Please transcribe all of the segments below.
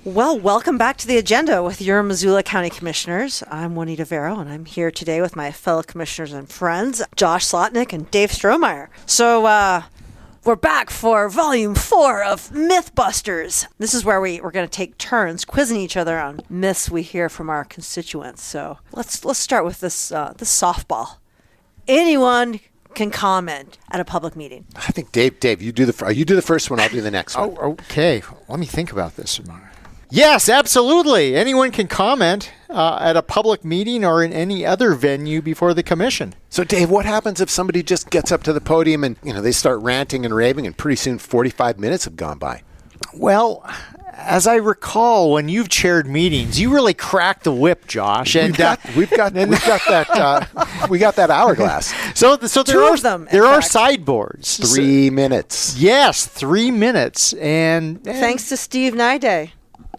Well, welcome back to the agenda with your Missoula County Commissioners. I'm Juanita Vero, and I'm here today with my fellow commissioners and friends, Josh Slotnick and Dave Strohmeyer. So, we're back for Volume 4 of Mythbusters. This is where we're going to take turns quizzing each other on myths we hear from our constituents. So, let's start with this softball. Anyone can comment at a public meeting. I think Dave, you do the first one. I'll do the next one. Oh, okay. Let me think about this a moment. Yes, absolutely. Anyone can comment at a public meeting or in any other venue before the commission. So, Dave, what happens if somebody just gets up to the podium and they start ranting and raving, and pretty soon 45 minutes have gone by? Well, as I recall, when you've chaired meetings, you really crack the whip, Josh. And we've got that hourglass. So Two of them. There are sideboards. 3 minutes. Yes, 3 minutes, and Thanks to Steve Nide.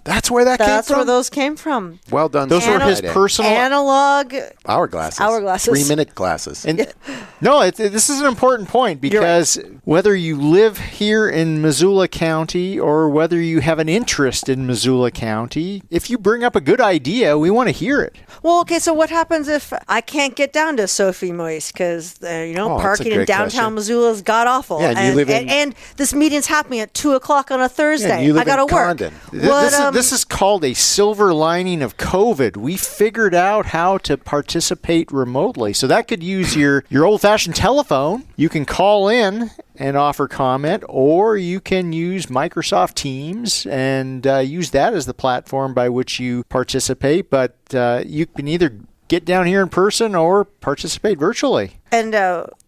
That's where that came from? That's where those came from. Well done. Those were his personal analog hourglasses. 3-minute glasses. And no, this is an important point because whether you live here in Missoula County or whether you have an interest in Missoula County, if you bring up a good idea, we want to hear it. Well, okay, so what happens if I can't get down to Sophie Moise because, parking in downtown Missoula is god-awful. Yeah, and you live and this meeting's happening at 2 o'clock on a Thursday. You live I got to work. Condon. This is called a silver lining of COVID. We figured out how to participate remotely. So that could use your old-fashioned telephone. You can call in and offer comment, or you can use Microsoft Teams and use that as the platform by which you participate. But you can either get down here in person or participate virtually. And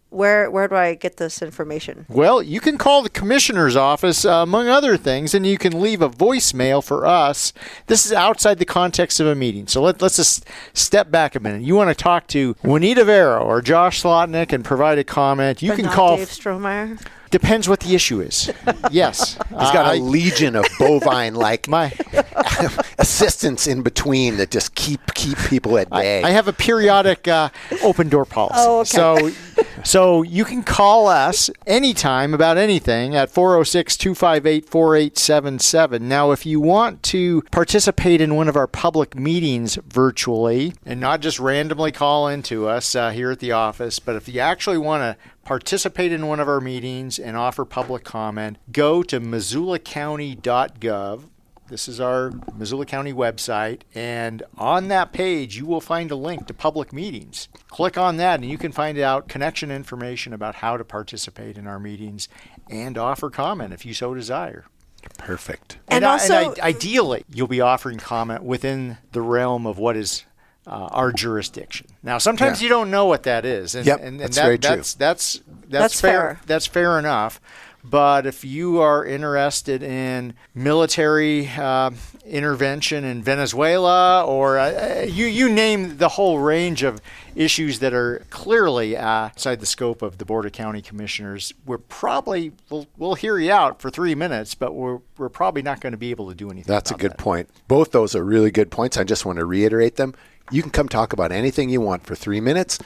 where do I get this information? Well, you can call the commissioner's office, among other things, and you can leave a voicemail for us. This is outside the context of a meeting. So let's just step back a minute. You want to talk to Juanita Vero or Josh Slotnick and provide a comment. You can call Dave Strohmeyer. Depends what the issue is. Yes. He's got a legion of bovine-like assistants in between that just keep people at bay. I have a periodic open door policy. Oh, okay. So you can call us anytime about anything at 406-258-4877. Now, if you want to participate in one of our public meetings virtually and not just randomly call into us here at the office, but if you actually want to participate in one of our meetings and offer public comment, go to MissoulaCounty.gov. This is our Missoula County website, and on that page you will find a link to public meetings. Click on that and you can find out connection information about how to participate in our meetings and offer comment if you so desire. Perfect. And ideally, you'll be offering comment within the realm of what is our jurisdiction. Now, sometimes you don't know what that is, and that's very true. That's fair. That's fair enough. But if you are interested in military intervention in Venezuela, or you name the whole range of issues that are clearly outside the scope of the Board of County Commissioners, we'll hear you out for 3 minutes, but we're probably not going to be able to do anything. That's a good point. Both those are really good points. I just want to reiterate them. You can come talk about anything you want for 3 minutes,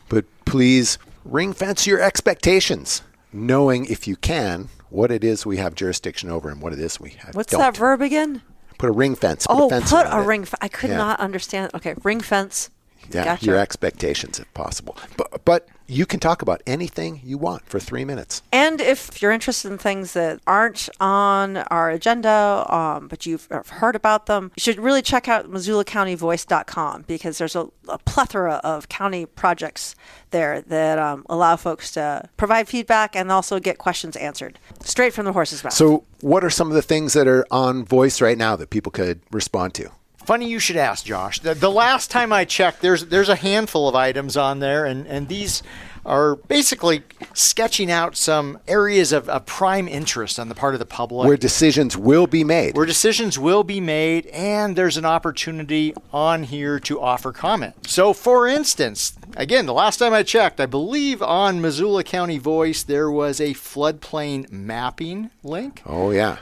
but please ring fence your expectations, knowing if you can what it is we have jurisdiction over and what it is we have. What's that verb again? Put a ring fence. Put a ring fence. I could not understand. Okay, ring fence. Yeah, gotcha. Your expectations if possible. But you can talk about anything you want for 3 minutes. And if you're interested in things that aren't on our agenda, but you've heard about them, you should really check out MissoulaCountyVoice.com because there's a plethora of county projects there that allow folks to provide feedback and also get questions answered straight from the horse's mouth. So what are some of the things that are on Voice right now that people could respond to? Funny you should ask, Josh. The last time I checked, there's a handful of items on there, and these are basically sketching out some areas of prime interest on the part of the public. Where decisions will be made. And there's an opportunity on here to offer comment. So, for instance, again, the last time I checked, I believe on Missoula County Voice, there was a floodplain mapping link. Oh, yeah.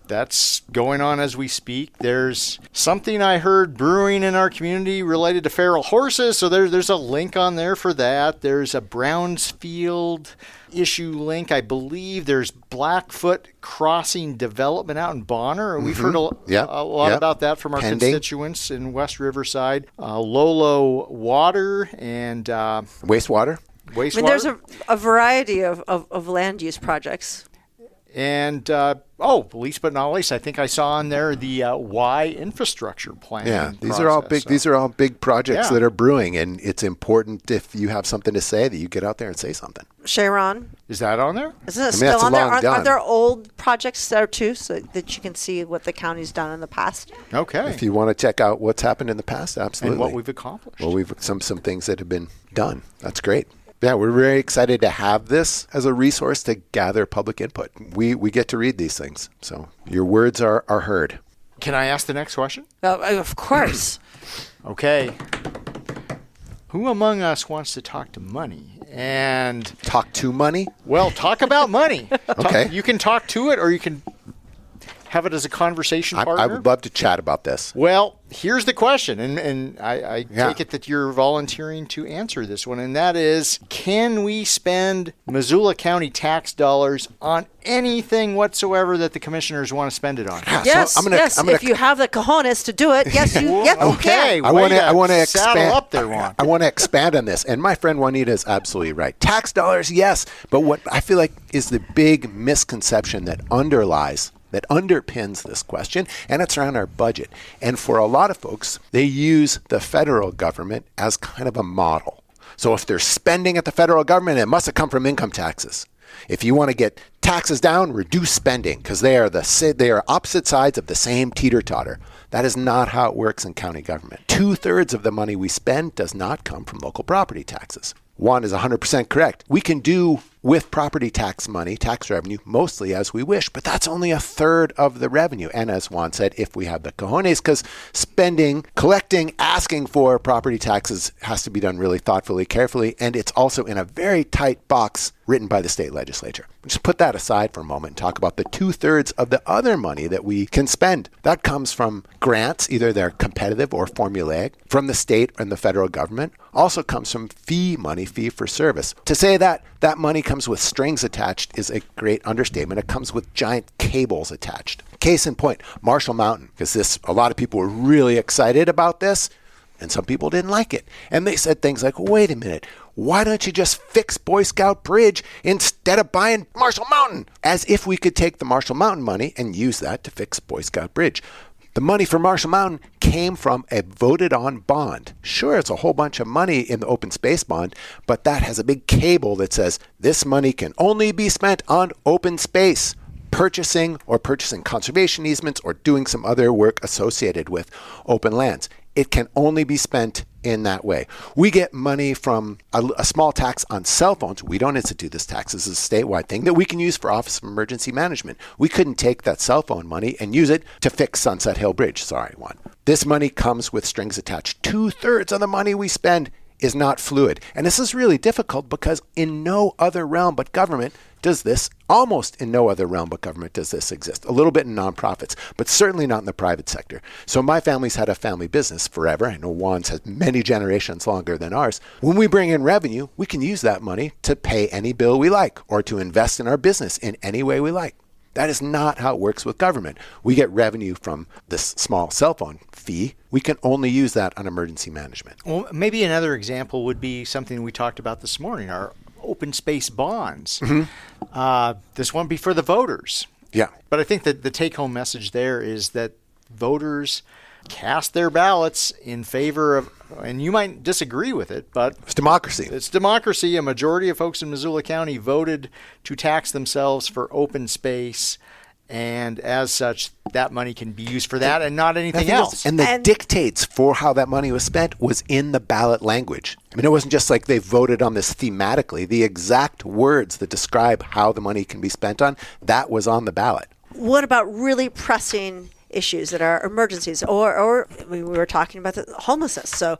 That's going on as we speak. There's something I heard brewing in our community related to feral horses, so there's a link on there for that. There's a Brownsfield issue link. I believe there's Blackfoot Crossing development out in Bonner. We've heard a lot about that from our constituents in West Riverside. Lolo Water and wastewater. I mean, there's a variety of land use projects. And, least but not least, I think I saw on there the Y infrastructure plan. Yeah, these are all big. These are all big projects that are brewing, and it's important if you have something to say that you get out there and say something. Sharon, is that on there? Isn't it still on there? Are there old projects there too, so that you can see what the county's done in the past? Okay. If you want to check out what's happened in the past, absolutely. And what we've accomplished. Well, we've some things that have been done. That's great. Yeah, we're very excited to have this as a resource to gather public input. We get to read these things, so your words are heard. Can I ask the next question? Of course. Okay. Who among us wants to talk to money? And talk to money? Well, talk about money. Okay. You can talk to it, or you can have it as a conversation partner. I would love to chat about this. Well, here's the question, and I take it that you're volunteering to answer this one, and that is, can we spend Missoula County tax dollars on anything whatsoever that the commissioners want to spend it on? Yes, if you have the cojones to do it, yes, you can. I want to expand. Saddle up there, Juan. I want to expand on this, and my friend Juanita is absolutely right. Tax dollars, yes, but what I feel like is the big misconception that underpins this question, and it's around our budget. And for a lot of folks, they use the federal government as kind of a model. So if they're spending at the federal government, it must have come from income taxes. If you want to get taxes down, reduce spending, because they are opposite sides of the same teeter-totter. That is not how it works in county government. 2/3 of the money we spend does not come from local property taxes. Juan is 100% correct. We can do with property tax money, tax revenue, mostly as we wish, but that's only 1/3 of the revenue. And as Juan said, if we have the cojones, because spending, collecting, asking for property taxes has to be done really thoughtfully, carefully, and it's also in a very tight box written by the state legislature. Just put that aside for a moment and talk about the 2/3 of the other money that we can spend. That comes from grants, either they're competitive or formulaic, from the state and the federal government. Also comes from fee money, fee for service. To say that that money comes with strings attached is a great understatement. It comes with giant cables attached. Case in point, Marshall Mountain, because a lot of people were really excited about this, and some people didn't like it. And they said things like, wait a minute, why don't you just fix Boy Scout Bridge instead of buying Marshall Mountain? As if we could take the Marshall Mountain money and use that to fix Boy Scout Bridge. The money for Marshall Mountain came from a voted on bond. Sure, it's a whole bunch of money in the open space bond, but that has a big cable that says this money can only be spent on open space, purchasing conservation easements or doing some other work associated with open lands. It can only be spent in that way. We get money from a small tax on cell phones. We don't institute this tax. This is a statewide thing that we can use for Office of Emergency Management. We couldn't take that cell phone money and use it to fix Sunset Hill Bridge. Sorry, Juan. This money comes with strings attached. 2/3 of the money we spend is not fluid. And this is really difficult because in no other realm but government does this, almost in no other realm but government does this exist. A little bit in nonprofits, but certainly not in the private sector. So my family's had a family business forever. I know Juan's has many generations longer than ours. When we bring in revenue, we can use that money to pay any bill we like or to invest in our business in any way we like. That is not how it works with government. We get revenue from this small cell phone fee. We can only use that on emergency management. Well, maybe another example would be something we talked about this morning, our open space bonds. Mm-hmm. This won't be for the voters. Yeah. But I think that the take-home message there is that voters cast their ballots in favor of, and you might disagree with it, but it's democracy. It's democracy. A majority of folks in Missoula County voted to tax themselves for open space, and as such, that money can be used for that and not anything else. And the dictates for how that money was spent was in the ballot language. I mean, it wasn't just like they voted on this thematically. The exact words that describe how the money can be spent on, that was on the ballot. What about really pressing issues that are emergencies, or we were talking about the homelessness? So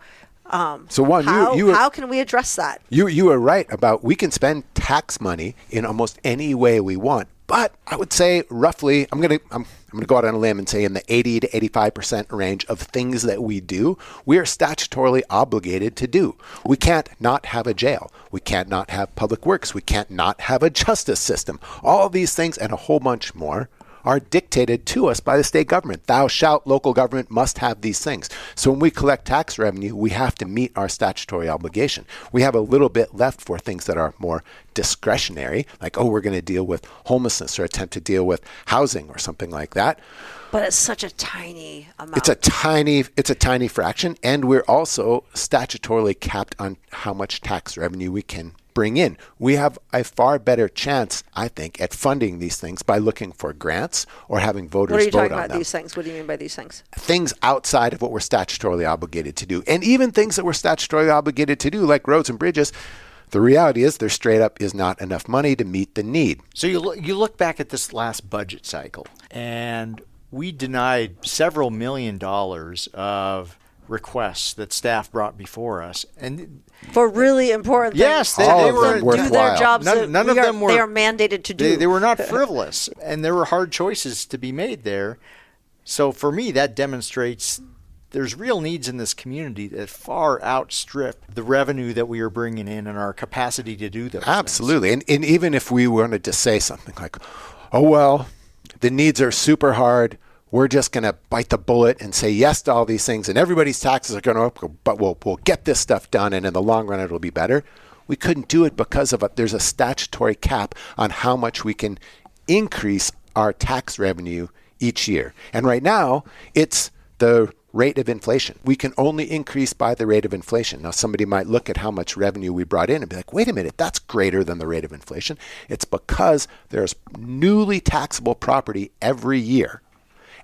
Juan, how can we address that? You are right about we can spend tax money in almost any way we want, But I would say roughly, I'm going to go out on a limb and say in the 80 to 85% range of things that we do, we are statutorily obligated to do. We can't not have a jail. We can't not have public works. We can't not have a justice system. All of these things and a whole bunch more are dictated to us by the state government. Thou shalt, local government must have these things. So when we collect tax revenue, we have to meet our statutory obligation. We have a little bit left for things that are more discretionary, like, we're going to deal with homelessness or attempt to deal with housing or something like that. But it's such a tiny amount. It's a tiny fraction, and we're also statutorily capped on how much tax revenue we can bring in. We have a far better chance, I think, at funding these things by looking for grants or having voters vote on them. What are you talking about, these things? What do you mean by these things? Things outside of what we're statutorily obligated to do. And even things that we're statutorily obligated to do, like roads and bridges, the reality is there straight up is not enough money to meet the need. So you look back at this last budget cycle, and we denied several $1 million of requests that staff brought before us, and for really important things. Yes, they were do their jobs. None of them were. They are mandated to do. They were not frivolous, and there were hard choices to be made there. So for me, that demonstrates there's real needs in this community that far outstrip the revenue that we are bringing in and our capacity to do those. Absolutely, and even if we wanted to say something like, "Oh well, the needs are super hard. We're just going to bite the bullet and say yes to all these things, and everybody's taxes are going to up, but we'll get this stuff done, and in the long run, it'll be better." We couldn't do it because there's a statutory cap on how much we can increase our tax revenue each year. And right now, it's the rate of inflation. We can only increase by the rate of inflation. Now, somebody might look at how much revenue we brought in and be like, wait a minute, that's greater than the rate of inflation. It's because there's newly taxable property every year.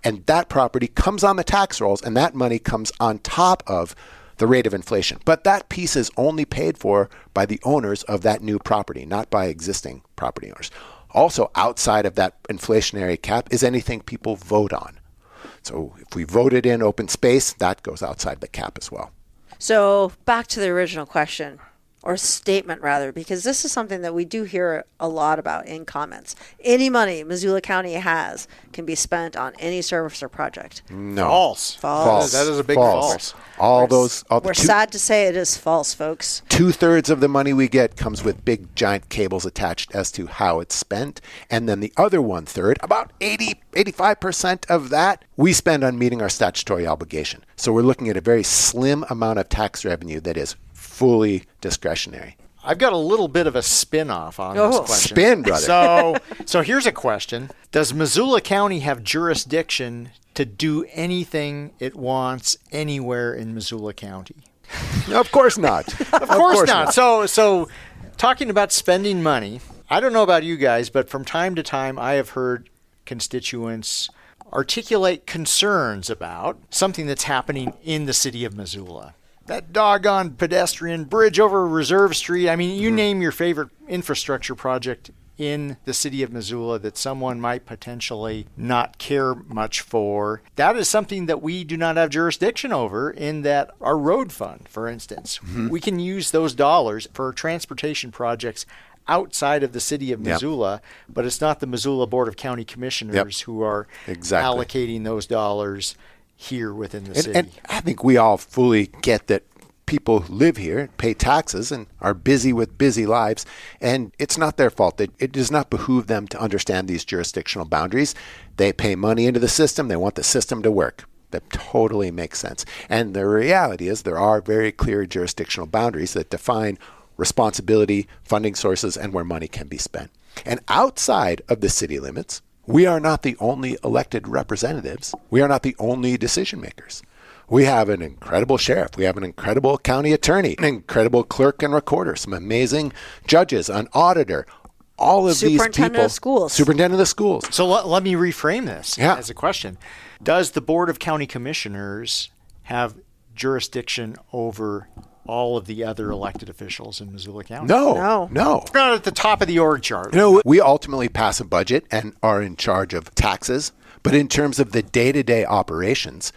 And that property comes on the tax rolls, and that money comes on top of the rate of inflation. But that piece is only paid for by the owners of that new property, not by existing property owners. Also, outside of that inflationary cap is anything people vote on. So if we voted in open space, that goes outside the cap as well. So back to the original question, or statement rather, because this is something that we do hear a lot about in comments. Any money Missoula County has can be spent on any service or project. No. False. That is a big false. We're sad to say it is false, folks. 2/3 of the money we get comes with big giant cables attached as to how it's spent. And then the other 1/3, about 85% of that, we spend on meeting our statutory obligation. So we're looking at a very slim amount of tax revenue that is fully discretionary. I've got a little bit of a spin-off on this question. Spin, brother. So here's a question. Does Missoula County have jurisdiction to do anything it wants anywhere in Missoula County? Of course not. Of course not. So talking about spending money, I don't know about you guys, but from time to time I have heard constituents articulate concerns about something that's happening in the city of Missoula. That doggone pedestrian bridge over Reserve Street. I mean, you name your favorite infrastructure project in the city of Missoula that someone might potentially not care much for. That is something that we do not have jurisdiction over in that our road fund, for instance. We can use those dollars for transportation projects outside of the city of Missoula, but it's not the Missoula Board of County Commissioners who are allocating those dollars here within the city. And I think we all fully get that people live here, pay taxes, and are busy with busy lives, and it's not their fault. It does not behoove them to understand these jurisdictional boundaries. They pay money into the system. They want the system to work. That totally makes sense. And the reality is there are very clear jurisdictional boundaries that define responsibility, funding sources, and where money can be spent. And outside of the city limits, we are not the only elected representatives. We are not the only decision makers. We have an incredible sheriff. We have an incredible county attorney, an incredible clerk and recorder, some amazing judges, an auditor, all of these people. Superintendent of schools. Superintendent of schools. So let me reframe this as a question. Does the Board of County Commissioners have jurisdiction over all of the other elected officials in Missoula County? No. Not at the top of the org chart. We ultimately pass a budget and are in charge of taxes, But in terms of the day-to-day operations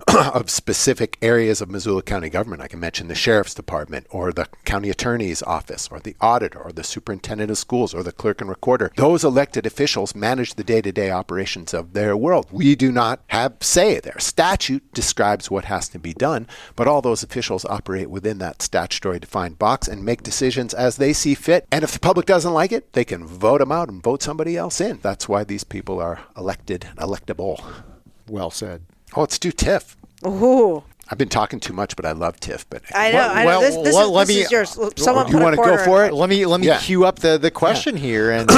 of specific areas of Missoula County government, I can mention the Sheriff's Department or the County Attorney's Office or the Auditor or the Superintendent of Schools or the Clerk and Recorder. Those elected officials manage the day-to-day operations of their world. We do not have say there. Statute describes what has to be done, but all those officials operate within that statutory defined box and make decisions as they see fit. And if the public doesn't like it, they can vote them out and vote somebody else in. That's why these people are elected and electable. Well said. Oh, let's do TIF. Ooh. I've been talking too much, but I love TIF. But I know. Well, This is yours. Someone you want to go for it? Let me Yeah. cue up the question here, and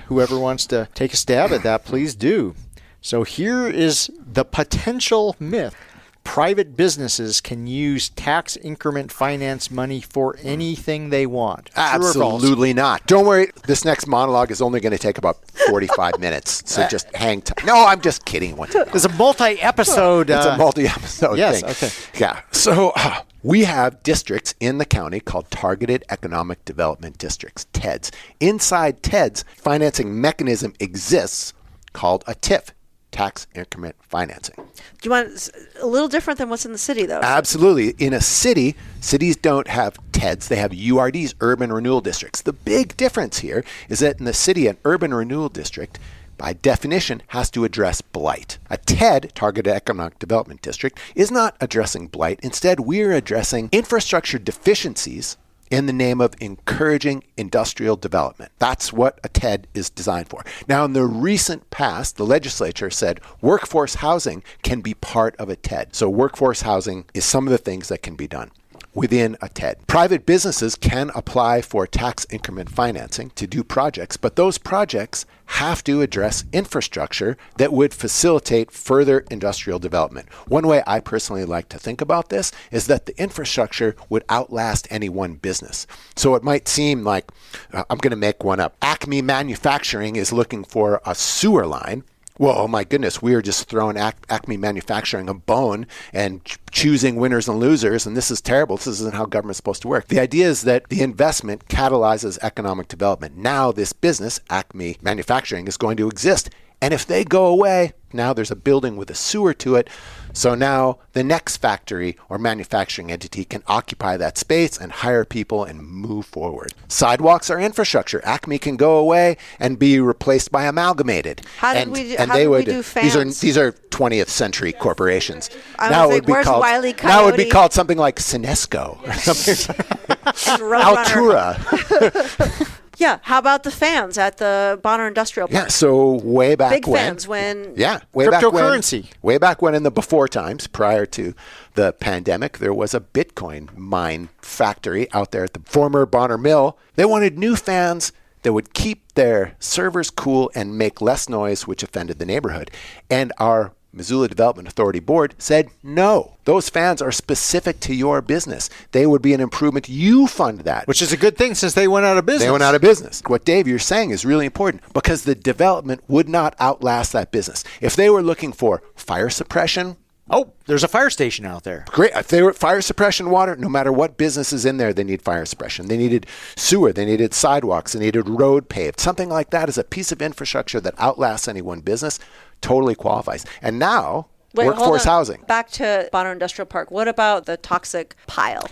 whoever wants to take a stab at that, please do. So here is the potential myth. Private businesses can use tax increment finance money for anything they want. True or false? Absolutely not. Don't worry. This next monologue is only going to take about 45 minutes. So just hang tight. No, I'm just kidding. It's a multi-episode. It's a multi-episode yes, thing. okay. Yeah. So we have districts in the county called Targeted Economic Development Districts, TEDs. Inside TEDs, financing mechanism exists called a TIF, tax increment financing. Do you want a little different than what's in the city, though? Absolutely. In a city, cities don't have TEDs. They have URDs, urban renewal districts. The big difference here is that in the city, an urban renewal district, by definition, has to address blight. A TED, Targeted Economic Development District, is not addressing blight. Instead, we're addressing infrastructure deficiencies in the name of encouraging industrial development. That's what a TED is designed for. Now, in the recent past, the legislature said workforce housing can be part of a TED. So workforce housing is some of the things that can be done within a TED. Private businesses can apply for tax increment financing to do projects, but those projects have to address infrastructure that would facilitate further industrial development. One way I personally like to think about this is that the infrastructure would outlast any one business. So it might seem like, I'm going to make one up, Acme Manufacturing is looking for a sewer line. Well, oh my goodness, we are just throwing Acme Manufacturing a bone and choosing winners and losers, and this is terrible. This isn't how government's supposed to work. The idea is that the investment catalyzes economic development. Now this business, Acme Manufacturing, is going to exist. And if they go away, now there's a building with a sewer to it. So now the next factory or manufacturing entity can occupy that space and hire people and move forward. Sidewalks are infrastructure. Acme can go away and be replaced by Amalgamated. How did we do fans? These are 20th century corporations. Now it would be called something like Sinesco or something. Altura. Yeah, how about the fans at the Bonner Industrial Park? Yeah, so way back Big when. fans when... Yeah, cryptocurrency. Way back when in the before times, prior to the pandemic, there was a Bitcoin mine factory out there at the former Bonner Mill. They wanted new fans that would keep their servers cool and make less noise, which offended the neighborhood. And our Missoula Development Authority Board said, no, those fans are specific to your business. They would be an improvement. You fund that. Which is a good thing since they went out of business. They went out of business. What, Dave, you're saying is really important because the development would not outlast that business. If they were looking for fire suppression, oh, there's a fire station out there. Great. If they were fire suppression water, no matter what business is in there, they need fire suppression. They needed sewer. They needed sidewalks. They needed road paved. Something like that is a piece of infrastructure that outlasts any one business. Totally qualifies. And now, workforce housing. Back to Bonner Industrial Park. What about the toxic pile?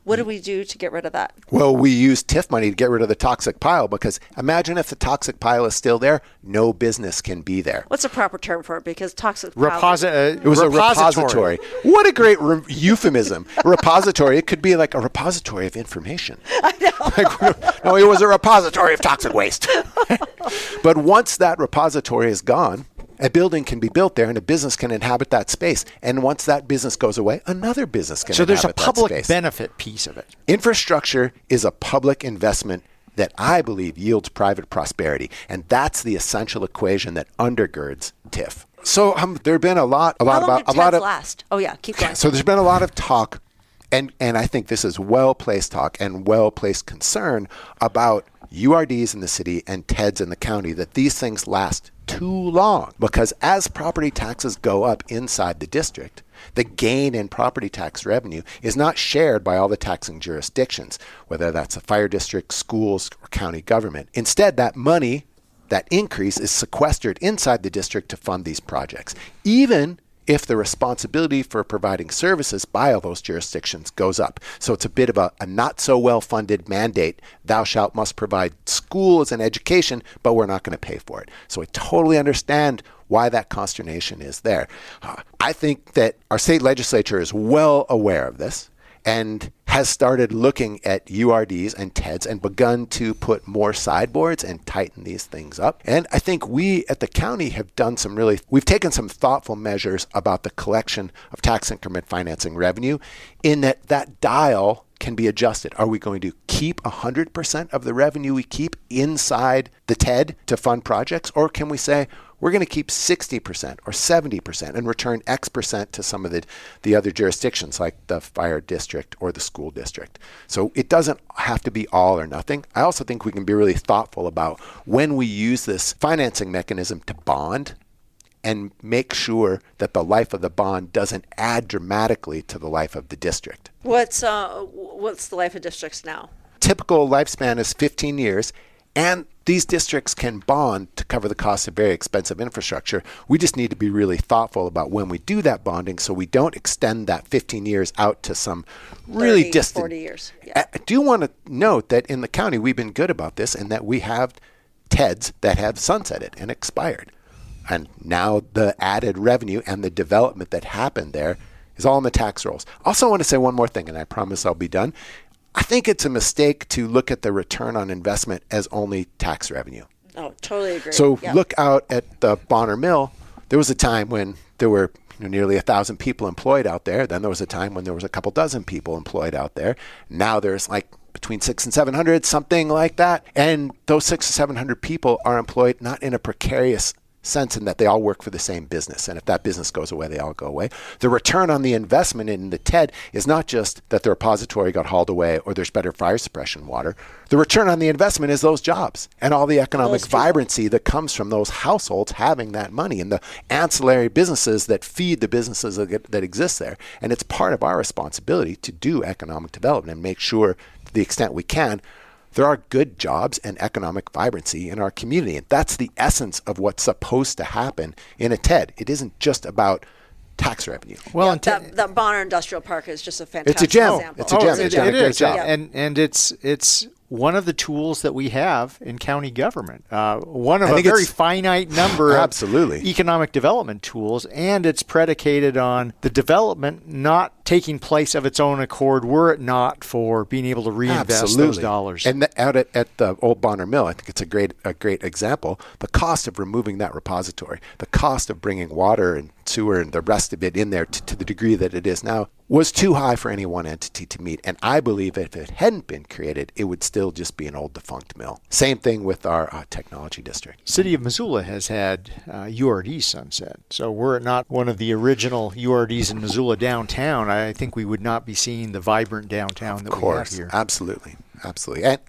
What do we do to get rid of that? Well, we use TIF money to get rid of the toxic pile because imagine if the toxic pile is still there, no business can be there. What's a proper term for it? Because toxic pile... It was a repository. What a great euphemism. Repository. It could be like a repository of information. I know. No, it was a repository of toxic waste. But once that repository is gone, a building can be built there and a business can inhabit that space. And once that business goes away, another business can inhabit that space. So there's a public benefit piece of it. Infrastructure is a public investment that I believe yields private prosperity. And that's the essential equation that undergirds TIF. So there have been a lot How long about did TEDs last? Oh yeah, keep going. So there's been a lot of talk, and I think this is well-placed talk and well-placed concern about URDs in the city and TEDs in the county, that these things last too long. Because as property taxes go up inside the district, the gain in property tax revenue is not shared by all the taxing jurisdictions, whether that's a fire district, schools, or county government. Instead, that money that increase is sequestered inside the district to fund these projects, even if the responsibility for providing services by all those jurisdictions goes up. So it's a bit of a not so well funded mandate. Thou shalt must provide schools and education, but we're not going to pay for it. So I totally understand why that consternation is there. I think that our state legislature is well aware of this and has started looking at URDs and TEDs and begun to put more sideboards and tighten these things up. And I think we at the county have done we've taken some thoughtful measures about the collection of tax increment financing revenue in that dial can be adjusted. Are we going to keep 100% of the revenue we keep inside the TED to fund projects? Or can we say, we're going to keep 60% or 70% and return X percent to some of the other jurisdictions like the fire district or the school district. So it doesn't have to be all or nothing. I also think we can be really thoughtful about when we use this financing mechanism to bond and make sure that the life of the bond doesn't add dramatically to the life of the district. What's the life of districts now? Typical lifespan is 15 years. And these districts can bond to cover the cost of very expensive infrastructure. We just need to be really thoughtful about when we do that bonding so we don't extend that 15 years out to some really 30, distant. 40 years. Yeah. I do want to note that in the county we've been good about this and that we have TEDs that have sunsetted and expired. And now the added revenue and the development that happened there is all in the tax rolls. Also, I want to say one more thing, and I promise I'll be done. I think it's a mistake to look at the return on investment as only tax revenue. Oh, totally agree. So look out at the Bonner Mill. There was a time when there were nearly 1,000 people employed out there. Then there was a time when there was a couple dozen people employed out there. Now there's like between 600 and 700, something like that. And those 600 to 700 people are employed not in a precarious sense in that they all work for the same business. And if that business goes away, they all go away. The return on the investment in the TED is not just that the repository got hauled away or there's better fire suppression water. The return on the investment is those jobs and all the economic vibrancy that comes from those households having that money and the ancillary businesses that feed the businesses that exist there. And it's part of our responsibility to do economic development and make sure, to the extent we can, there are good jobs and economic vibrancy in our community. And that's the essence of what's supposed to happen in a TED. It isn't just about tax revenue. Well, that Bonner Industrial Park is just a fantastic It's a gem. example. It's a gem. It's done a great job. And it's one of the tools that we have in county government. One of a very finite number of economic development tools, and it's predicated on the development not taking place of its own accord were it not for being able to reinvest those dollars. And out at the old Bonner Mill, I think it's a great example. The cost of removing that repository, the cost of bringing water and sewer and the rest of it in there to the degree that it is now was too high for any one entity to meet. And I believe if it hadn't been created, it would still just be an old defunct mill. Same thing with our technology district. City of Missoula has had URD sunset. So were it not one of the original URDs in Missoula downtown, I think we would not be seeing the vibrant downtown that we have here. Absolutely.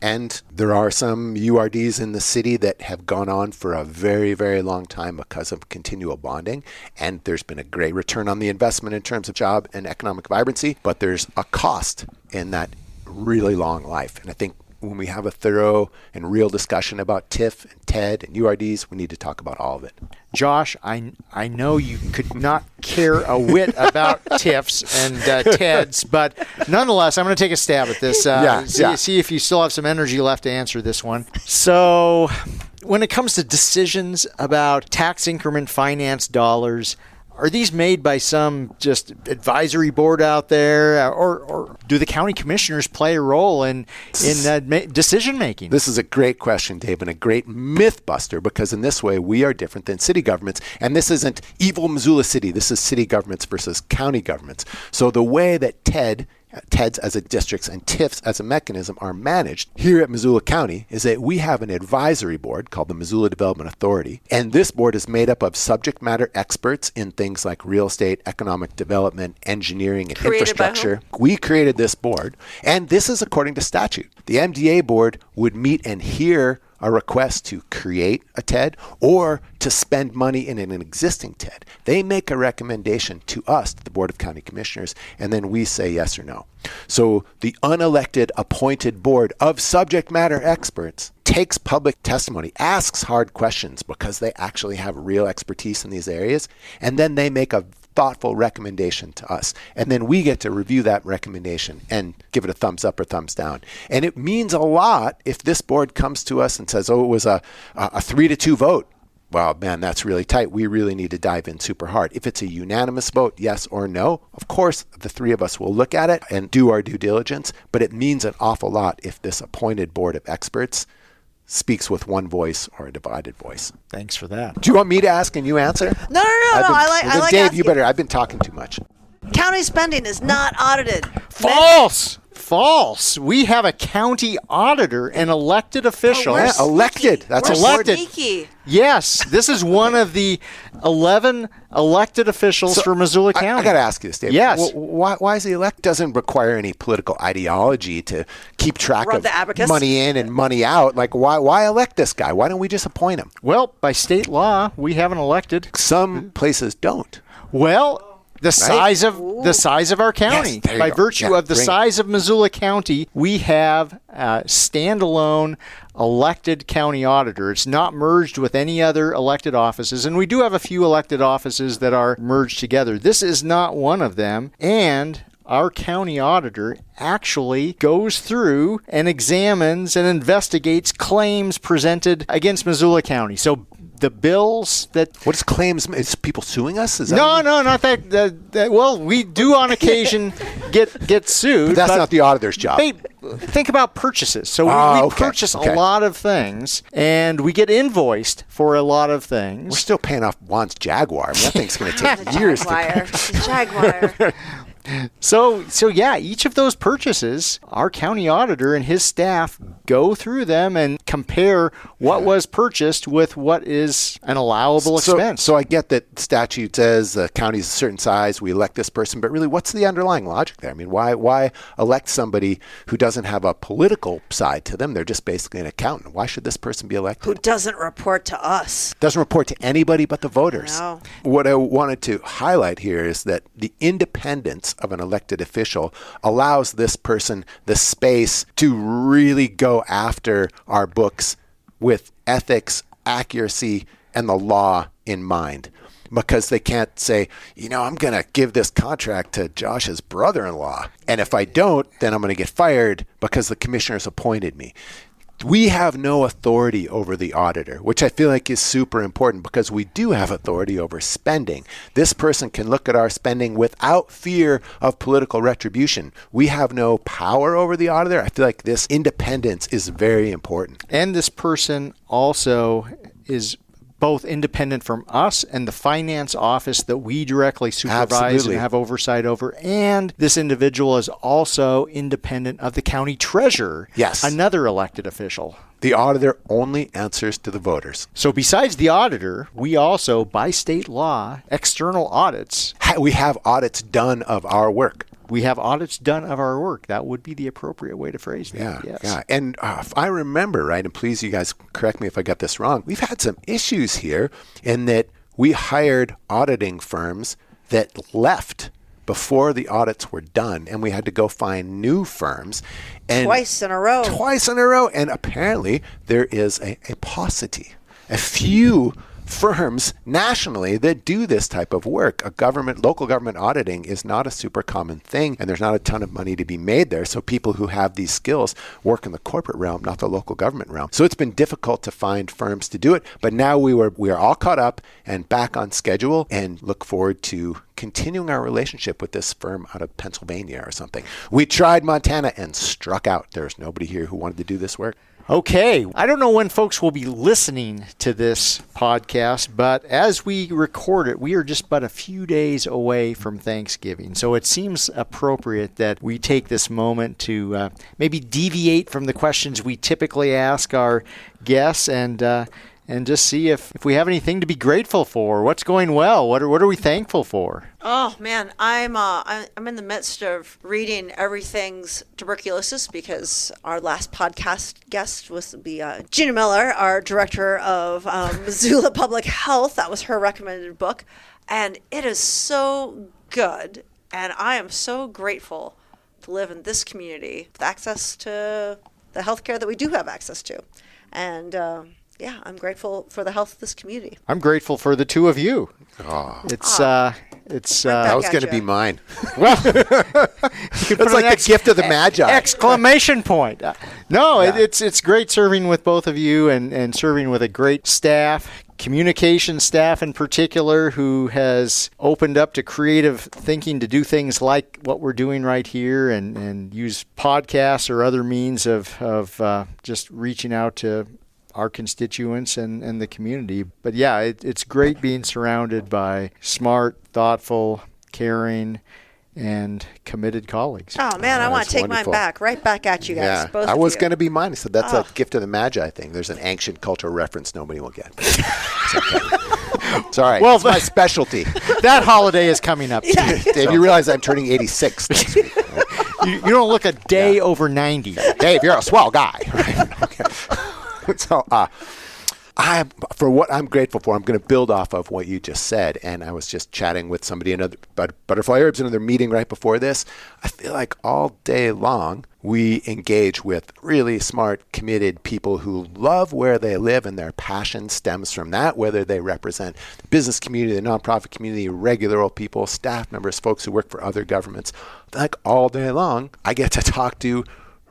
And there are some URDs in the city that have gone on for a very, very long time because of continual bonding. And there's been a great return on the investment in terms of job and economic vibrancy, but there's a cost in that really long life. And I think when we have a thorough and real discussion about TIF and TED and URDs, we need to talk about all of it. Josh, I know you could not care a whit about TIFs and TEDs, but nonetheless, I'm going to take a stab at this. See if you still have some energy left to answer this one. So when it comes to decisions about tax increment finance dollars, are these made by some just advisory board out there, or do the county commissioners play a role in decision making? This is a great question, Dave, and a great myth buster, because in this way we are different than city governments. And this isn't evil Missoula City. This is city governments versus county governments. So the way that TEDs as a districts and TIFs as a mechanism are managed here at Missoula County is that we have an advisory board called the Missoula Development Authority. And this board is made up of subject matter experts in things like real estate, economic development, engineering, and infrastructure. We created this board, and this is according to statute. The MDA board would meet and hear a request to create a TED or to spend money in an existing TED. They make a recommendation to us, to the Board of County Commissioners, and then we say yes or no. So the unelected appointed board of subject matter experts takes public testimony, asks hard questions because they actually have real expertise in these areas, and then they make a thoughtful recommendation to us. And then we get to review that recommendation and give it a thumbs up or thumbs down. And it means a lot if this board comes to us and says, oh, it was a 3-2 vote. Well, man, that's really tight. We really need to dive in super hard. If it's a unanimous vote, yes or no, of course, the three of us will look at it and do our due diligence. But it means an awful lot if this appointed board of experts speaks with one voice or a divided voice. Thanks for that. Do you want me to ask and you answer? No. I like Dave, asking. you better. I've been talking too much. County spending is not audited. False. We have a county auditor, an elected official. we're elected. That's we're elected. Sneaky. Yes, this is one of the 11 elected officials for Missoula County. I got to ask you this, Dave. Yes. Why is he elect? Doesn't require any political ideology to keep track Rub of the abacus? money in and money out. Like, why elect this guy? Why don't we just appoint him? Well, by state law, we haven't elected. Some places don't. Well, the size of our county. Yes, there you By go. virtue Yeah, of the bring it. size of Missoula County, we have a standalone elected county auditor. It's not merged with any other elected offices, and we do have a few elected offices that are merged together. This is not one of them, and our county auditor actually goes through and examines and investigates claims presented against Missoula County. So the bills that... What is claims? Is people suing us? Is that No, not that. Well, we do on occasion get sued. But that's not the auditor's job. Think about purchases. So we Okay, purchase okay. a lot of things, and we get invoiced for a lot of things. We're still paying off Juan's Jaguar. I mean, that thing's going to take years to Jaguar. The Jaguar. So yeah, each of those purchases, our county auditor and his staff go through them and compare what was purchased with what is an allowable expense. So I get that statute says the county's a certain size, we elect this person, but really what's the underlying logic there? I mean, why elect somebody who doesn't have a political side to them? They're just basically an accountant. Why should this person be elected? Who doesn't report to us? Doesn't report to anybody but the voters. No. What I wanted to highlight here is that the independence of an elected official allows this person the space to really go after our books with ethics, accuracy, and the law in mind. Because they can't say, I'm going to give this contract to Josh's brother-in-law, and if I don't, then I'm going to get fired because the commissioners appointed me. We have no authority over the auditor, which I feel like is super important because we do have authority over spending. This person can look at our spending without fear of political retribution. We have no power over the auditor. I feel like this independence is very important. And this person also is both independent from us and the finance office that we directly supervise Absolutely. and have oversight over. And this individual is also independent of the county treasurer, Yes. another elected official. The auditor only answers to the voters. So besides the auditor, we also, by state law, external audits. We have audits done of our work. We have audits done of our work. That would be the appropriate way to phrase that. Yes. Yeah. And if I remember right, and please you guys correct me if I got this wrong, we've had some issues here in that we hired auditing firms that left before the audits were done, and we had to go find new firms. And Twice in a row. And apparently there is a paucity. A few firms nationally that do this type of work. Local government auditing is not a super common thing, and there's not a ton of money to be made there. So people who have these skills work in the corporate realm, not the local government realm. So it's been difficult to find firms to do it. But now we are all caught up and back on schedule, and look forward to continuing our relationship with this firm out of Pennsylvania or something. We tried Montana and struck out. There's nobody here who wanted to do this work. Okay. I don't know when folks will be listening to this podcast, but as we record it, we are just but a few days away from Thanksgiving. So it seems appropriate that we take this moment to maybe deviate from the questions we typically ask our guests and and just see if we have anything to be grateful for. What's going well? What are we thankful for? Oh man, I'm in the midst of reading Everything's Tuberculosis because our last podcast guest was Gina Miller, our director of Missoula Public Health. That was her recommended book, and it is so good. And I am so grateful to live in this community with access to the healthcare that we do have access to, and I'm grateful for the health of this community. I'm grateful for the two of you. Oh. It's That was going to be mine. Well, it's like the gift of the Magi. Exclamation point. No, Yeah. it's great serving with both of you and serving with a great staff, communication staff in particular, who has opened up to creative thinking to do things like what we're doing right here and use podcasts or other means of just reaching out to our constituents and the community. But yeah, it's great being surrounded by smart, thoughtful, caring, and committed colleagues. Oh man, I want to that's take wonderful. mine back, right back at you guys. Yeah, Both I of was you. going to be mine. So that's a gift of the Magi thing. There's an ancient cultural reference nobody will get. It's okay. It's all right. Well, it's my specialty. That holiday is coming up. Dave, you realize I'm turning 86 next week. Right? You don't look a day over 90. Dave, you're a swell guy. Right? Okay. So, for what I'm grateful for, I'm going to build off of what you just said. And I was just chatting with somebody in Butterfly Herbs, another meeting right before this. I feel like all day long we engage with really smart, committed people who love where they live, and their passion stems from that, whether they represent the business community, the nonprofit community, regular old people, staff members, folks who work for other governments. Like all day long, I get to talk to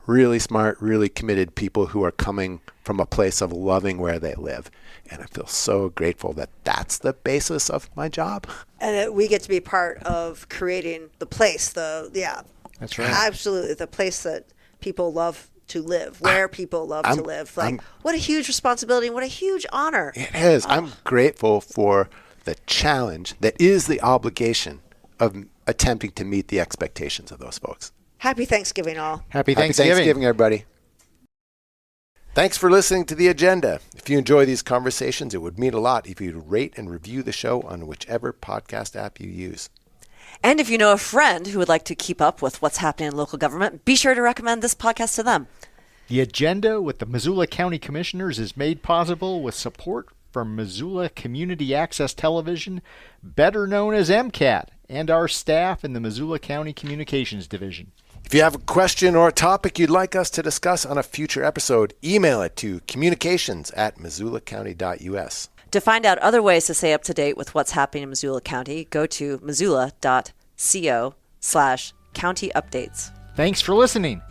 really smart, really committed people who are coming from a place of loving where they live. And I feel so grateful that that's the basis of my job. And that we get to be part of creating the place, That's right. absolutely, the place that people love to live, where people love to live. Like, what a huge responsibility and what a huge honor. It is. I'm grateful for the challenge that is the obligation of attempting to meet the expectations of those folks. Happy Thanksgiving, all. Happy Happy Thanksgiving, everybody. Thanks for listening to The Agenda. If you enjoy these conversations, it would mean a lot if you'd rate and review the show on whichever podcast app you use. And if you know a friend who would like to keep up with what's happening in local government, be sure to recommend this podcast to them. The Agenda with the Missoula County Commissioners is made possible with support from Missoula Community Access Television, better known as MCAT, and our staff in the Missoula County Communications Division. If you have a question or a topic you'd like us to discuss on a future episode, email it to communications@missoulacounty.us. To find out other ways to stay up to date with what's happening in Missoula County, go to missoula.co/county updates. Thanks for listening.